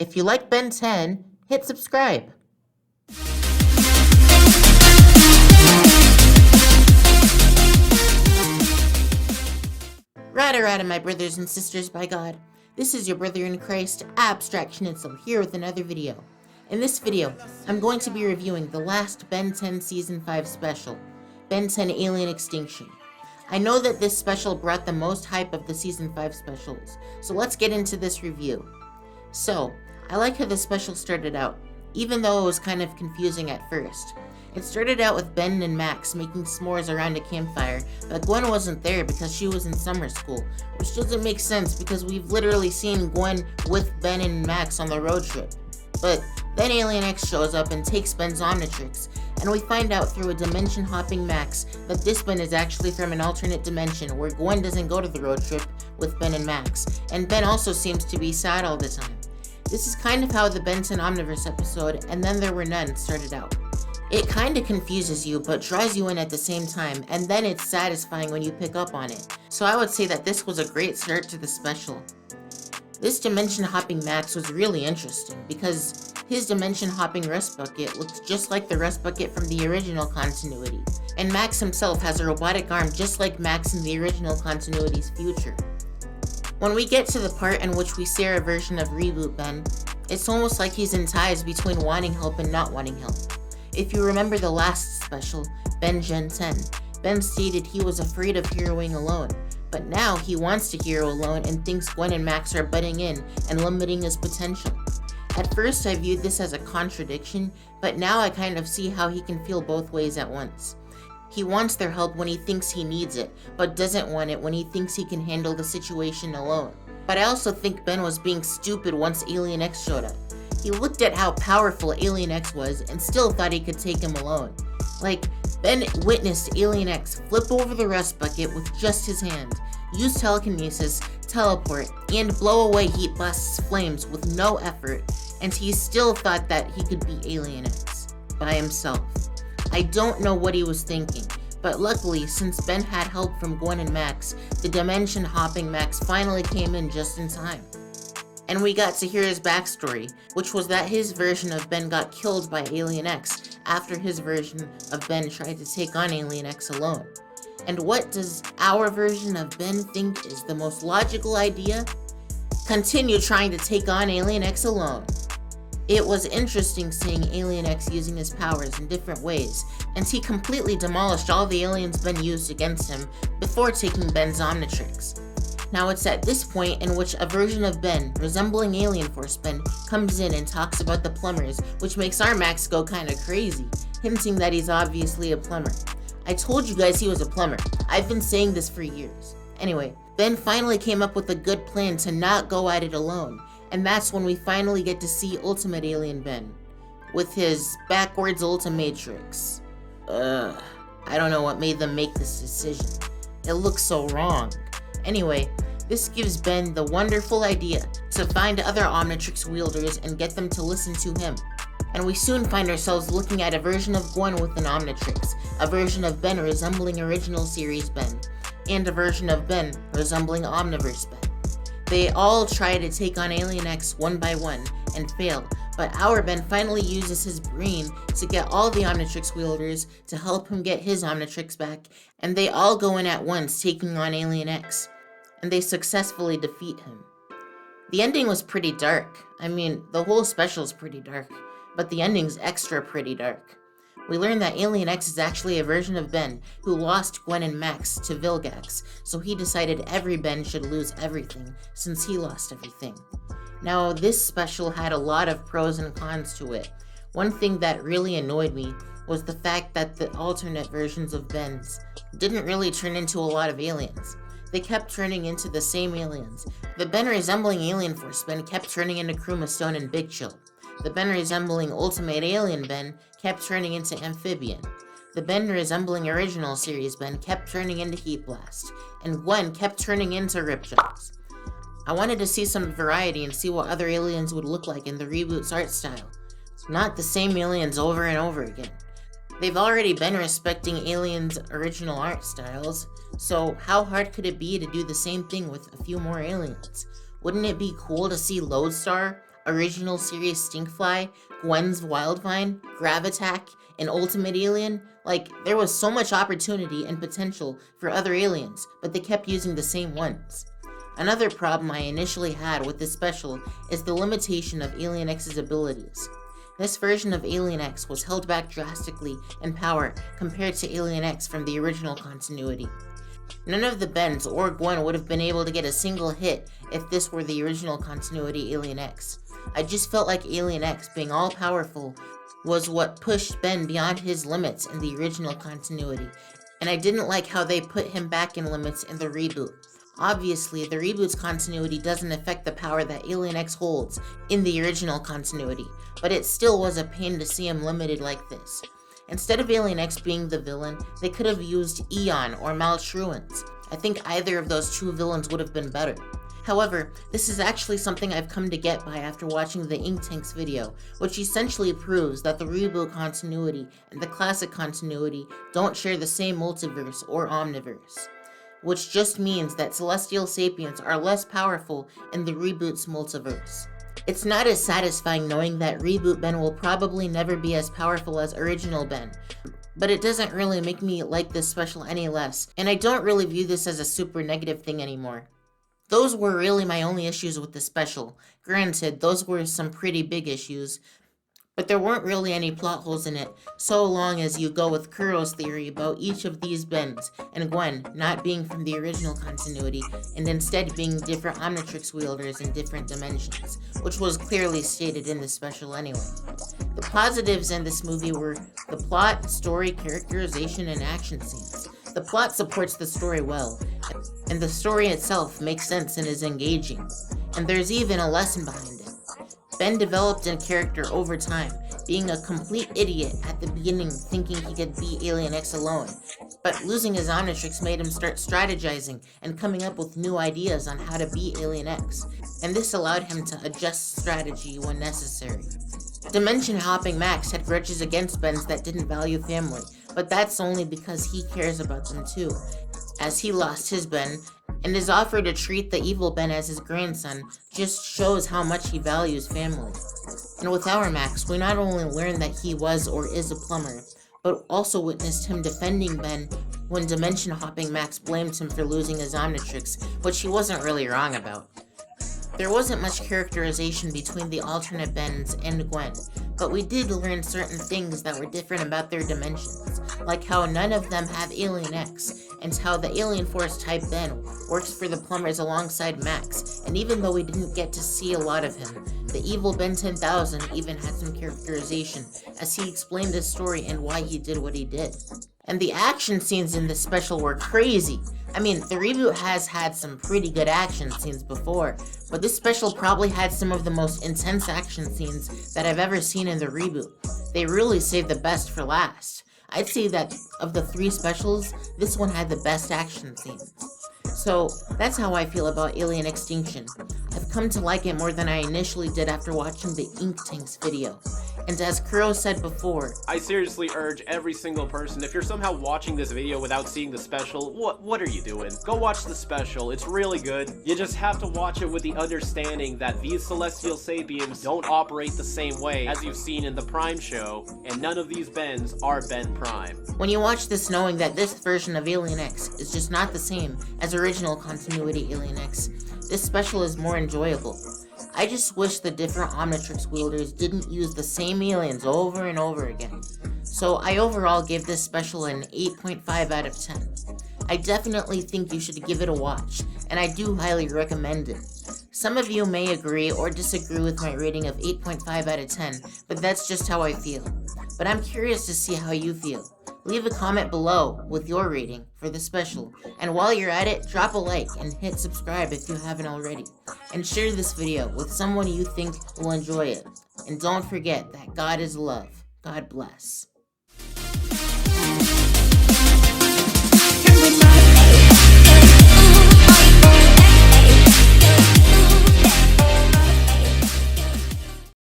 If you like Ben 10, hit subscribe. Rada, my brothers and sisters by God. This is your brother in Christ, Abstract Schnitzel, here with another video. In this video, I'm going to be reviewing the last Ben 10 Season 5 special, Ben 10 Alien X-Tinction. I know that this special brought the most hype of the Season 5 specials, so let's get into this review. So, I like how the special started out, even though it was kind of confusing at first. It started out with Ben and Max making s'mores around a campfire, but Gwen wasn't there because she was in summer school, which doesn't make sense because we've literally seen Gwen with Ben and Max on the road trip. But then Alien X shows up and takes Ben's Omnitrix, and we find out through a dimension-hopping Max that this Ben is actually from an alternate dimension where Gwen doesn't go to the road trip with Ben and Max, and Ben also seems to be sad all the time. This is kind of how the Ben 10 Omniverse episode, And Then There Were None, started out. It kinda confuses you, but draws you in at the same time, and then it's satisfying when you pick up on it. So I would say that this was a great start to the special. This dimension-hopping Max was really interesting, because his dimension-hopping rust bucket looked just like the rust bucket from the original continuity, and Max himself has a robotic arm just like Max in the original continuity's future. When we get to the part in which we see our version of Reboot Ben, it's almost like he's in ties between wanting help and not wanting help. If you remember the last special, Ben Gen 10, Ben stated he was afraid of heroing alone, but now he wants to hero alone and thinks Gwen and Max are butting in and limiting his potential. At first I viewed this as a contradiction, but now I kind of see how he can feel both ways at once. He wants their help when he thinks he needs it, but doesn't want it when he thinks he can handle the situation alone. But I also think Ben was being stupid once Alien X showed up. He looked at how powerful Alien X was and still thought he could take him alone. Like, Ben witnessed Alien X flip over the rust bucket with just his hand, use telekinesis, teleport, and blow away Heat Blast's flames with no effort, and he still thought that he could beat Alien X by himself. I don't know what he was thinking, but luckily, since Ben had help from Gwen and Max, the dimension-hopping Max finally came in just in time. And we got to hear his backstory, which was that his version of Ben got killed by Alien X after his version of Ben tried to take on Alien X alone. And what does our version of Ben think is the most logical idea? Continue trying to take on Alien X alone. It was interesting seeing Alien X using his powers in different ways, and he completely demolished all the aliens Ben used against him before taking Ben's Omnitrix. Now it's at this point in which a version of Ben, resembling Alien Force Ben, comes in and talks about the plumbers, which makes our Max go kinda crazy, hinting that he's obviously a plumber. I told you guys he was a plumber. I've been saying this for years. Anyway, Ben finally came up with a good plan to not go at it alone, and that's when we finally get to see Ultimate Alien Ben, with his backwards Ultimatrix. I don't know what made them make this decision. It looks so wrong. Anyway, this gives Ben the wonderful idea to find other Omnitrix wielders and get them to listen to him. And we soon find ourselves looking at a version of Gwen with an Omnitrix, a version of Ben resembling original series Ben, and a version of Ben resembling Omniverse Ben. They all try to take on Alien X one by one and fail, but our Ben finally uses his brain to get all the Omnitrix wielders to help him get his Omnitrix back, and they all go in at once taking on Alien X, and they successfully defeat him. The ending was pretty dark. I mean, the whole special's pretty dark, but the ending's extra pretty dark. We learn that Alien X is actually a version of Ben who lost Gwen and Max to Vilgax, so he decided every Ben should lose everything since he lost everything. Now, this special had a lot of pros and cons to it. One thing that really annoyed me was the fact that the alternate versions of Ben's didn't really turn into a lot of aliens. They kept turning into the same aliens. The Ben resembling Alien Force Ben kept turning into Kruma Stone and Big Chill. The Ben resembling Ultimate Alien Ben kept turning into Amphibian. The Ben resembling original series Ben kept turning into Heat Blast. And Gwen kept turning into Ripjaws. I wanted to see some variety and see what other aliens would look like in the Reboot's art style. Not the same aliens over and over again. They've already been respecting Aliens' original art styles, so how hard could it be to do the same thing with a few more aliens? Wouldn't it be cool to see Lodestar, original series Stinkfly, Gwen's Wildvine, Gravitack, and Ultimate Alien. Like, there was so much opportunity and potential for other aliens, but they kept using the same ones. Another problem I initially had with this special is the limitation of Alien X's abilities. This version of Alien X was held back drastically in power compared to Alien X from the original continuity. None of the Bens or Gwen would have been able to get a single hit if this were the original continuity Alien X. I just felt like Alien X being all-powerful was what pushed Ben beyond his limits in the original continuity, and I didn't like how they put him back in limits in the reboot. Obviously, the reboot's continuity doesn't affect the power that Alien X holds in the original continuity, but it still was a pain to see him limited like this. Instead of Alien X being the villain, they could have used Eon or Maltruance. I think either of those two villains would have been better. However, this is actually something I've come to get by after watching the Ink-Tanks video, which essentially proves that the reboot continuity and the classic continuity don't share the same multiverse or omniverse, which just means that celestial sapiens are less powerful in the reboot's multiverse. It's not as satisfying knowing that Reboot Ben will probably never be as powerful as original Ben, but it doesn't really make me like this special any less, and I don't really view this as a super negative thing anymore. Those were really my only issues with the special. Granted, those were some pretty big issues, but there weren't really any plot holes in it, so long as you go with Kuro's theory about each of these Bens and Gwen not being from the original continuity and instead being different Omnitrix wielders in different dimensions, which was clearly stated in the special anyway. The positives in this movie were the plot, story, characterization, and action scenes. The plot supports the story well, and the story itself makes sense and is engaging, and there's even a lesson behind it. Ben developed in character over time, being a complete idiot at the beginning thinking he could beat Alien X alone, but losing his Omnitrix made him start strategizing and coming up with new ideas on how to beat Alien X, and this allowed him to adjust strategy when necessary. Dimension Hopping Max had grudges against Bens that didn't value family, but that's only because he cares about them too, as he lost his Ben, and his offer to treat the evil Ben as his grandson just shows how much he values family. And with our Max, we not only learn that he was or is a plumber, but also witnessed him defending Ben when Dimension Hopping Max blamed him for losing his Omnitrix, which he wasn't really wrong about. There wasn't much characterization between the alternate Bens and Gwen, but we did learn certain things that were different about their dimensions, like how none of them have Alien X, and how the Alien Force type Ben works for the plumbers alongside Max, and even though we didn't get to see a lot of him, the evil Ben 10,000 even had some characterization, as he explained his story and why he did what he did. And the action scenes in this special were crazy. I mean, the reboot has had some pretty good action scenes before, but this special probably had some of the most intense action scenes that I've ever seen in the reboot. They really saved the best for last. I'd say that of the three specials, this one had the best action scenes. So, that's how I feel about Alien X-Tinction. I've come to like it more than I initially did after watching the Ink-Tanks video. And as Kuro said before, I seriously urge every single person, if you're somehow watching this video without seeing the special, what are you doing? Go watch the special, it's really good. You just have to watch it with the understanding that these celestial sapiens don't operate the same way as you've seen in the Prime show, and none of these Bens are Ben Prime. When you watch this knowing that this version of Alien X is just not the same as original continuity Alien X, this special is more enjoyable. I just wish the different Omnitrix wielders didn't use the same aliens over and over again. So I overall give this special an 8.5 out of 10. I definitely think you should give it a watch, and I do highly recommend it. Some of you may agree or disagree with my rating of 8.5 out of 10, but that's just how I feel. But I'm curious to see how you feel. Leave a comment below with your rating for the special, and while you're at it, drop a like and hit subscribe if you haven't already. And share this video with someone you think will enjoy it. And don't forget that God is love. God bless.